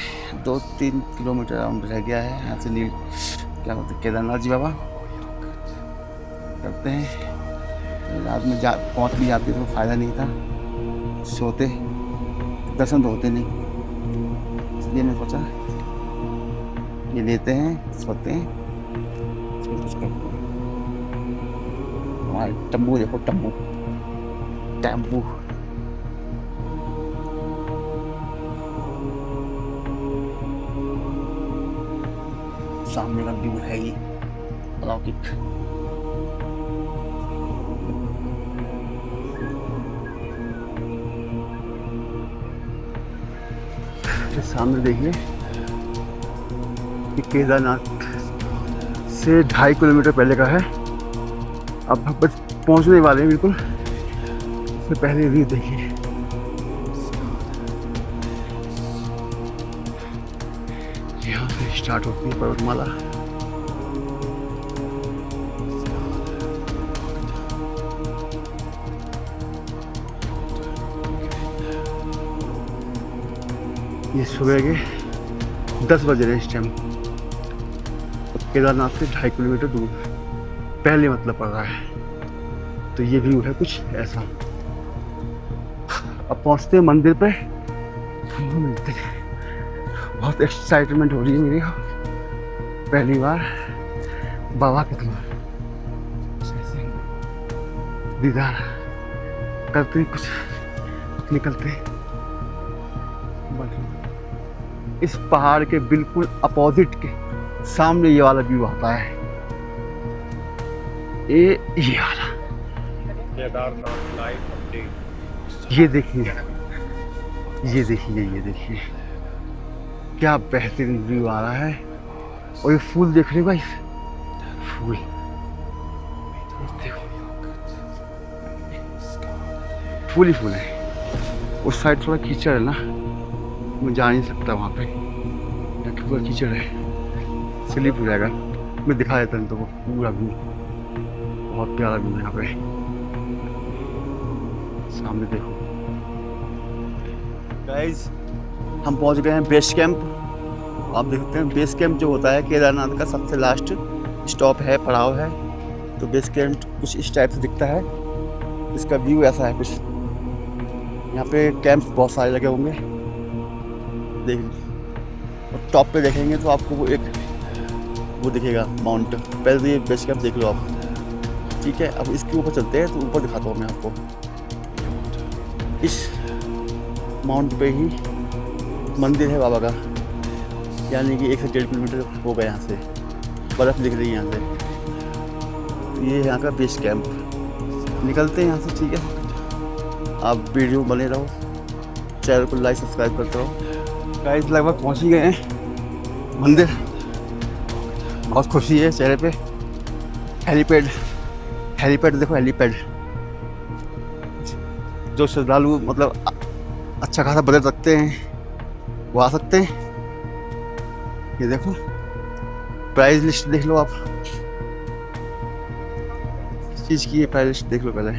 2-3 किलोमीटर राउंड रह गया है यहाँ से। क्या बोलते हैं, केदारनाथ जी बाबा करते हैं। रात में पहुँच भी जाती तो फ़ायदा नहीं था, सोते दर्शन तो होते नहीं, इसलिए मैं सोचा ये लेते हैं, सोते हैं, फिर कुछ करते हैं। हमारे तंबू देखो, तंबू टैम्पू। सामने का व्यू है ये अलौकिक। सामने देखिए कि केदारनाथ से 2.5 किलोमीटर पहले का है। अब बस पहुंचने वाले हैं बिल्कुल। उससे पहले व्यू देखिए, यहाँ से स्टार्ट होती है पर्वतमाला। ये सुबह के 10 बज रहे हैं इस टाइम। केदारनाथ से 2.5 किलोमीटर दूर पहले मतलब पड़ रहा है। तो ये व्यू है कुछ ऐसा। अब पहुंचते हैं मंदिर पे, मिलते हैं। बहुत एक्साइटमेंट हो रही है मेरी, पहली बार बाबा के दीदार करते हैं, कुछ निकलते हैं। इस पहाड़ के बिल्कुल अपोजिट के सामने ये वाला व्यू आता है। ये वाला केदारनाथ लाइव अपडेट। ये देखिए, ये देखिए, ये देखिए क्या बेहतरीन व्यू आ रहा है। और ये फूल देख रहे हो भाई, फूल देखो, फूल ही फूल है। उस साइड थोड़ा कीचड़ है ना, मैं जा नहीं सकता वहाँ पे, पूरा कीचड़ है, स्लिप हो जाएगा। मैं दिखा देता हूँ तो वो पूरा व्यू, बहुत प्यारा व्यू है यहाँ पे। सामने देखो गाइस, हम पहुँच गए हैं बेस कैंप। आप देख सकते हैं बेस कैंप जो होता है केदारनाथ का सबसे लास्ट स्टॉप है, पड़ाव है। तो बेस कैंप कुछ इस टाइप से दिखता है। इसका व्यू ऐसा है कुछ। यहाँ पे कैंप बहुत सारे लगे होंगे, देख। और टॉप पे देखेंगे तो आपको वो दिखेगा माउंट। पहले तो ये बेस कैंप देख लो आप, ठीक है। अब इसके ऊपर चलते हैं, तो ऊपर दिखाता हूँ मैं आपको। इस माउंट पे ही मंदिर है बाबा का, यानी कि 1 से 1.5 किलोमीटर हो गया यहाँ से। बर्फ़ दिख रही है यहाँ से। तो ये यहाँ का बेस कैंप। निकलते हैं यहाँ से, ठीक है। आप वीडियो बने रहो, चैनल को लाइक सब्सक्राइब करते रहो। गाइस लगभग पहुँच ही गए हैं मंदिर। बहुत खुशी है चेहरे पे, हेलीपैड, हेलीपैड देखो, हेलीपैड। जो श्रद्धालु मतलब अच्छा खासा बजट रखते हैं वो आ सकते हैं। ये देखो प्राइस लिस्ट देख लो आप, इस चीज की प्राइस लिस्ट देख लो पहले।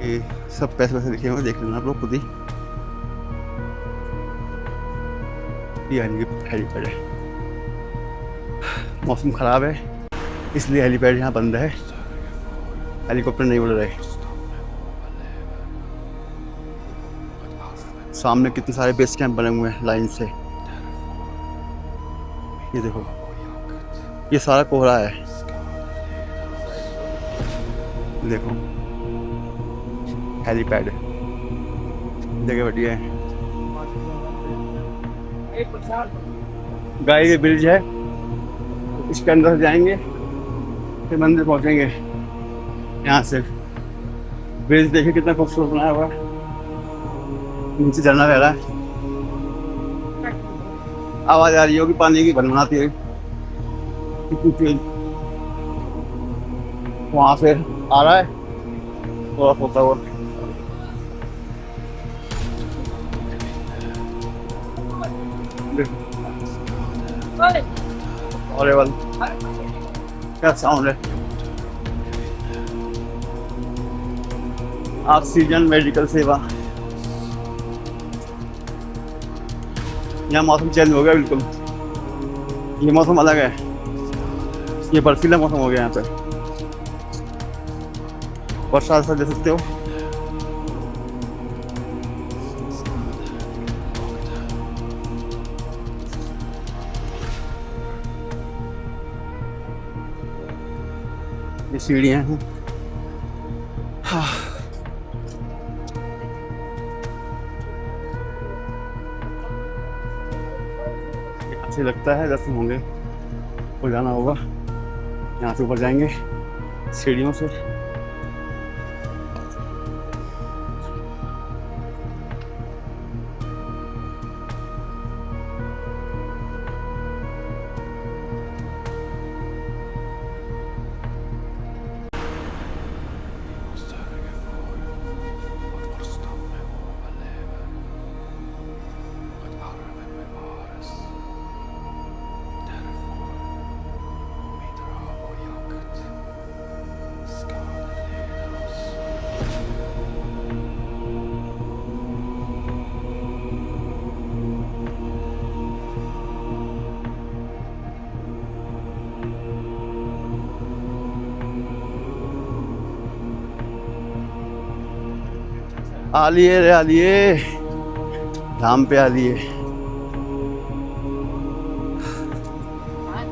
ये सब पैसे वैसे लिखे हुए देख लेना आप लोग खुद ही। ये हेलीपैड है, मौसम खराब है इसलिए हेलीपैड यहाँ बंद है, हेलीकॉप्टर नहीं उड़ रहे। सामने कितने सारे बेस कैंप बने हुए हैं लाइन से। ये देखो ये सारा कोहरा है, देखो हेलीपैड जगह बढ़िया है। गाय के ब्रिज है, इसके अंदर जाएंगे फिर मंदिर पहुंचेंगे। यहाँ से ब्रिज देखिए कितना खूबसूरत बनाया हुआ है, नीचे झरना बह रहा है, आवाज आ रही होगी पानी की भनभनाती है कितनी तेज। वहां से आ रहा है थोड़ा होता हुआ। और क्या साउंड है, ऑक्सीजन मेडिकल सेवा। यहाँ मौसम चेंज हो गया बिल्कुल, ये मौसम अलग है, ये बर्फीला मौसम हो गया यहाँ पे, बरसात सा दे सकते हो। ये सीढ़ियाँ हैं। अच्छे लगता है, दर्शन होंगे ऊपर जाना होगा, यहाँ से ऊपर जाएंगे सीढ़ियों से। आलिए रे आलिए, धाम पे आलिए,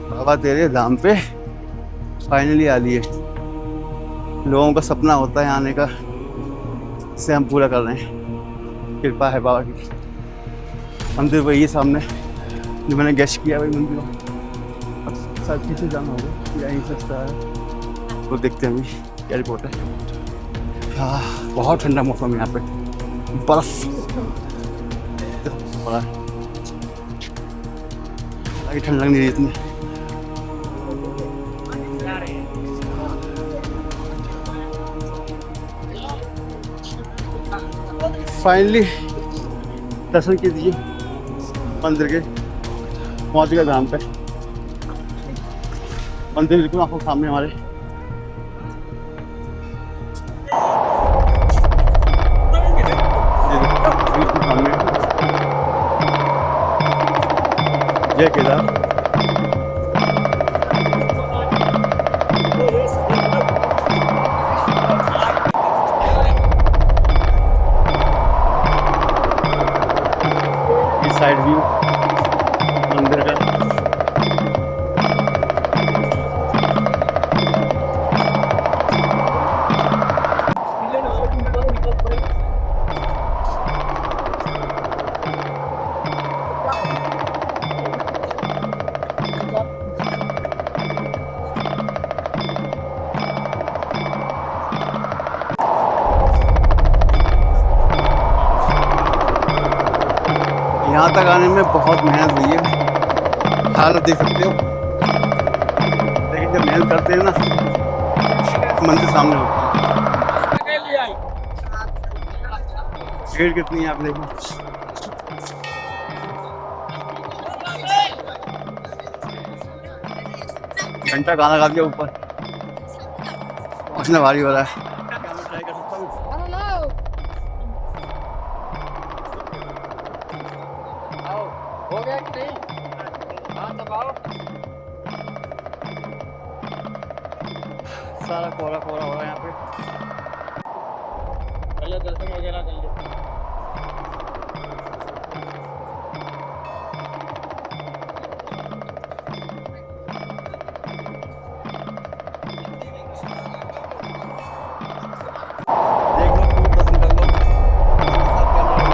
बाबा तेरे धाम पे फाइनली आलिए। लोगों का सपना होता है आने का, इसे हम पूरा कर रहे हैं, कृपा है बाबा की। मंदिर वही सामने जो मैंने गेस्ट किया, वही मंदिर। शायद पीछे जाना होगा या ही सकता है, तो देखते हैं अभी क्या रिपोर्ट है। हाँ बहुत ठंडा मौसम है यहाँ पे, बर्फ पड़ा है, हालांकि ठंड लग नहीं रही इतनी। फाइनली दर्शन कीजिए मंदिर के, पहुंच गए धाम पे। मंदिर बिल्कुल आंखों के सामने हमारे। जय केदार। इस साइड व्यू मंदिर का। तक आने में बहुत मेहनत हुई है, हालत देख सकते हो, लेकिन जब मेहनत करते हैं ना मंदिर सामने होती है। भीड़ कितनी है आप देखो। घंटा गाना गा दिया ऊपर, पहुंचना भारी हो रहा है। क्या मैं ट्राई कर सकता हूँ? हो गया कि नहीं? हाँ दबाओ। सारा कोहरा कोहरा हो रहा है यहाँ पे। पहले दर्शन वगैरह कर ले। देख लो, खूब दर्शन कर लो। साथ कैमरा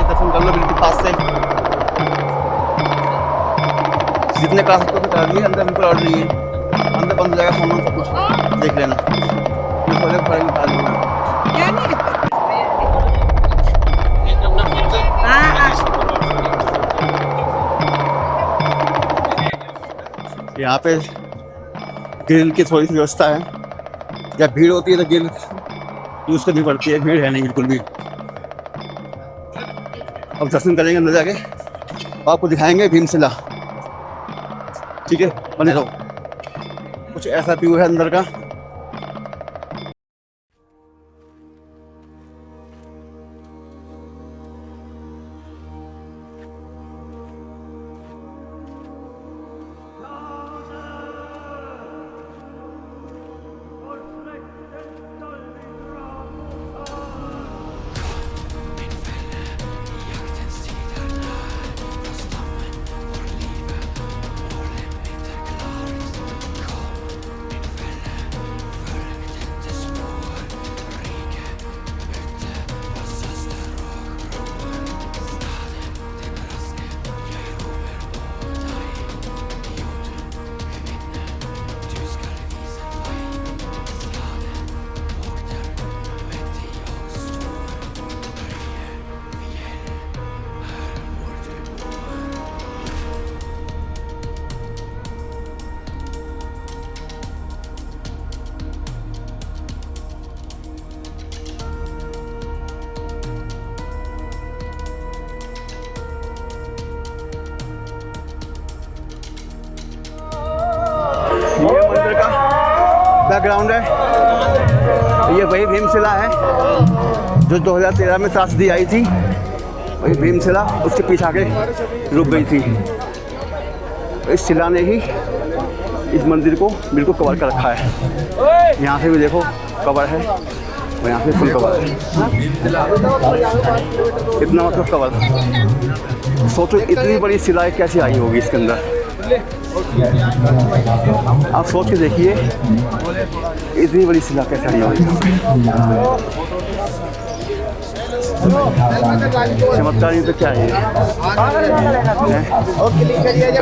दर्शन कर लो बिल्कुल पास से, जितने करा सकते हो करा दिए। अंदर बिल्कुल और नहीं है, अंदर बंद हो जाएगा सामान सब कुछ, देख लेना। यहाँ पे ग्रिल की थोड़ी सी व्यवस्था है, जब भीड़ होती है तो ग्रिल यूज़ करनी पड़ती है, भीड़ है नहीं बिल्कुल भी। अब दर्शन करेंगे अंदर जाके, आपको दिखाएंगे भीमशिला, ठीक है, बने रहो। कुछ ऐसा व्यू है अंदर का। ये मंदिर का बैकग्राउंड है, ये वही भीमशिला है जो 2013 में त्रासदी आई थी, वही भीमशिला उसके पीछे आके रुक गई थी। इस शिला ने ही इस मंदिर को बिल्कुल कवर कर रखा है। यहाँ से भी देखो कवर है, और यहाँ से फुल कवर है, इतना मतलब कवर। सोचो इतनी बड़ी शिला कैसे आई होगी इसके अंदर, आप सोच के देखिए इतनी बड़ी शिला कैसे आई होगी। चमत्कार तो क्या है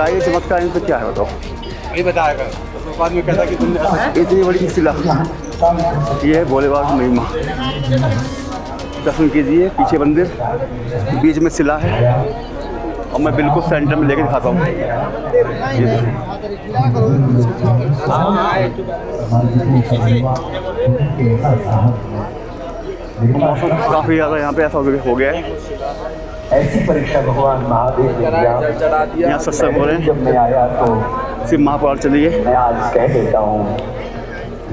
ये चमत्कार तो क्या है बताओ, ये बताएगा बाद में कहता कि तुमने इतनी बड़ी शिला। ये है भोले बाबा की महिमा, दर्शन कीजिए। पीछे मंदिर, बीच में शिला है, और मैं बिल्कुल सेंटर में लेके दिखाता हूँ। मौसम काफ़ी ज़्यादा यहाँ पे ऐसा हो गया है। ऐसी परीक्षा भगवान महादेव ने यहाँ सत्संग हो रहे हैं। जब मैं आया तो शिव महापुराण चलिए। मैं आज कह देता हूँ,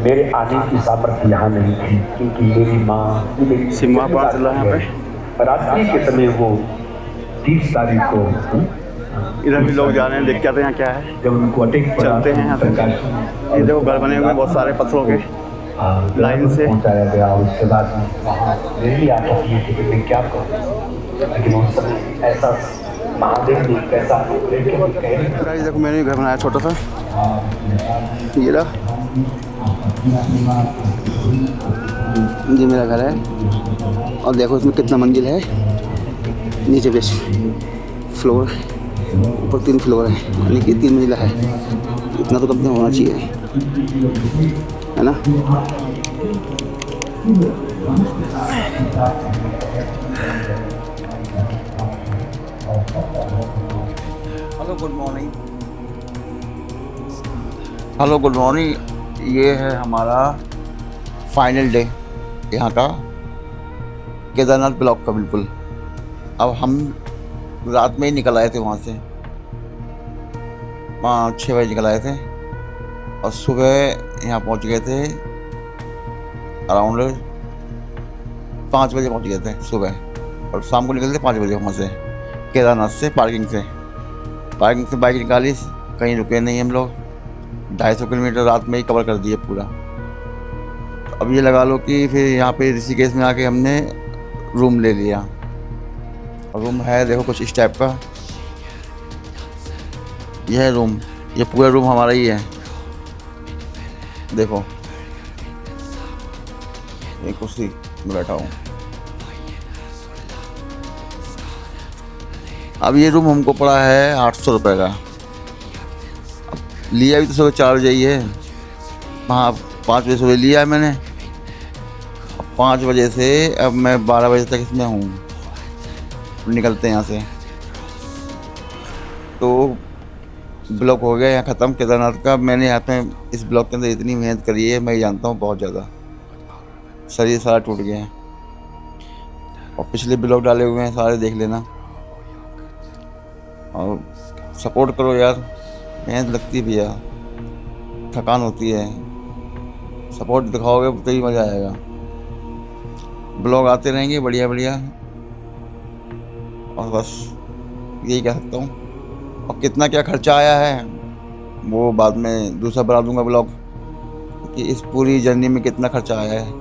मेरे आने की सामर्थ्य यहाँ नहीं थी, क्योंकि मेरी माँ शिव महापुराण चल रहा है यहाँ पे। रात्रि के समय वो 30 तारीख को इधर भी लोग जा रहे हैं, देख के आते हैं यहाँ क्या है। जब उनको अटैक चलते हैं यहाँ से। ये देखो घर बने हुए बहुत सारे पत्थरों के लाइन से पहुँचाया गया। उसके बाद वहाँ मेरी आपस में थी कि मैं क्या करूँ, लेकिन उस समय ऐसा महादेव ने कैसा गाइस देखो मैंने घर बनाया छोटा सा, ये रहा, ये मेरा घर है। और देखो इसमें कितना मंजिल है, नीचे बेस फ्लोर ऊपर 3 फ्लोर है, यानी कि 3 मंजिला है। इतना तो कम से कम होना चाहिए, है ना। Hello good morning. Hello good morning. ये है हमारा फाइनल डे यहाँ का, केदारनाथ ब्लॉक का बिल्कुल। अब हम रात में ही निकल आए थे वहाँ से, 5-6 बजे निकल आए थे और सुबह यहाँ पहुँच गए थे अराउंड 5 बजे पहुँच गए थे सुबह, और शाम को निकले थे 5 बजे वहाँ से केदारनाथ से, पार्किंग से बाइक निकाली, कहीं रुके नहीं हम लोग। 250 किलोमीटर रात में ही कवर कर दिए पूरा। तो अब ये लगा लो कि फिर यहाँ पे ऋषिकेश में आके हमने रूम ले लिया, और रूम है देखो कुछ इस टाइप का। यह है रूम, ये पूरा रूम हमारा ही है। देखो ये कुर्सी में बैठा हूँ। अब ये रूम हमको पड़ा है 800 रुपये का। अब लिया भी तो सुबह 4 बजे ही है, हाँ 5 बजे सुबह लिया है मैंने। अब 5 बजे से अब मैं 12 बजे तक इसमें हूँ, निकलते हैं यहाँ से। तो ब्लॉक हो गया यहाँ ख़त्म केदारनाथ का। मैंने यहाँ पे इस ब्लॉक के अंदर इतनी मेहनत करी है, मैं ये जानता हूँ, बहुत ज़्यादा। शरीर सारा टूट गया है, और पिछले ब्लॉग डाले हुए हैं सारे, देख लेना और सपोर्ट करो यार। मेहनत लगती भी है, थकान होती है, सपोर्ट दिखाओगे तो ही मज़ा आएगा। ब्लॉग आते रहेंगे बढ़िया बढ़िया, और बस यही कह सकता हूँ। और कितना क्या खर्चा आया है वो बाद में दूसरा बना दूंगा ब्लॉग, कि इस पूरी जर्नी में कितना खर्चा आया है।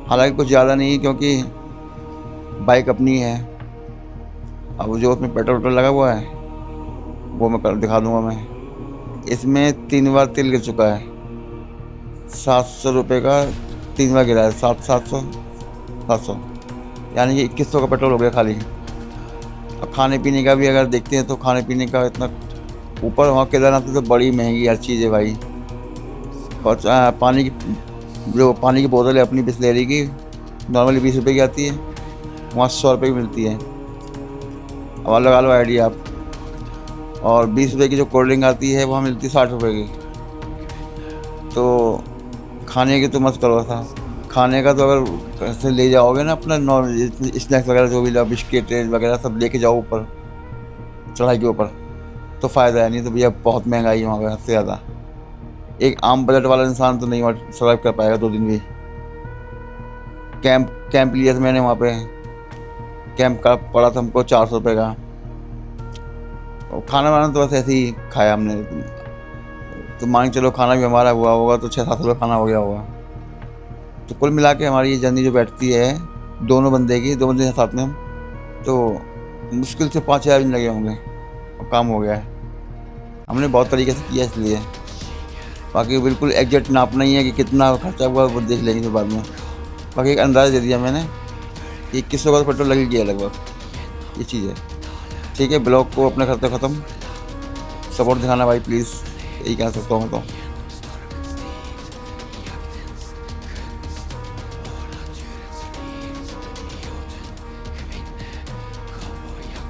हालांकि कुछ ज़्यादा नहीं, क्योंकि बाइक अपनी है। अब जो उसमें पेट्रोल वेट्रोल लगा हुआ है वो मैं कर दिखा दूंगा। मैं इसमें 3 बार तेल गिर चुका है, 700 रुपये का 3 बार गिरा है, 700 यानी कि 2100 का पेट्रोल हो गया खाली। और खाने पीने का भी अगर देखते हैं तो खाने पीने का इतना ऊपर, वहाँ केदारनाथ तो बड़ी महंगी हर चीज़ है भाई। और पानी की बोतल है अपनी बिस्लेरी की, नॉर्मली 20 रुपये की आती है, वहाँ 100 रुपये की मिलती है। अब लगा लो आइडिया आप। और 20 रुपये की जो कोल्ड ड्रिंक आती है वहाँ मिलती है 60 रुपये की। तो खाने की तो मत करो था, खाने का तो अगर ऐसे ले जाओगे ना अपना नॉर्मल स्नैक्स वगैरह जो भी, बिस्किट वगैरह सब लेके जाओ ऊपर चढ़ाई के ऊपर, तो फ़ायदा है। नहीं तो भैया बहुत महंगाई है वहाँ पर, हद से ज़्यादा। एक आम बजट वाला इंसान तो नहीं सर्वाइव कर पाएगा 2 दिन भी। कैंप लिया था मैंने वहाँ पे, कैंप का पड़ा था हमको 400 रुपये का। और खाना वाना तो बस ऐसे ही खाया हमने, तो मान चलो खाना भी हमारा हुआ होगा तो 600-700 रुपये खाना हो गया होगा। तो कुल मिला के हमारी ये जर्नी जो बैठती है 2 बंदे की, 2 बंदे हैं साथ में हम, तो मुश्किल से 5,000 दिन लगे होंगे और काम हो गया है। हमने बहुत तरीके से किया इसलिए। बाकी बिल्कुल एग्जैक्ट नापना ही है कि कितना खर्चा हुआ वो देख लेंगे फिर बाद में। बाकी एक अंदाज़ा दे दिया मैंने कि 2100 का पेट्रोल लग गया लगभग, ये चीज़ है। ठीक है, ब्लॉग को अपने खर्चा ख़त्म, सपोर्ट दिखाना भाई प्लीज़, यही कह सकता हूँ मैं तो।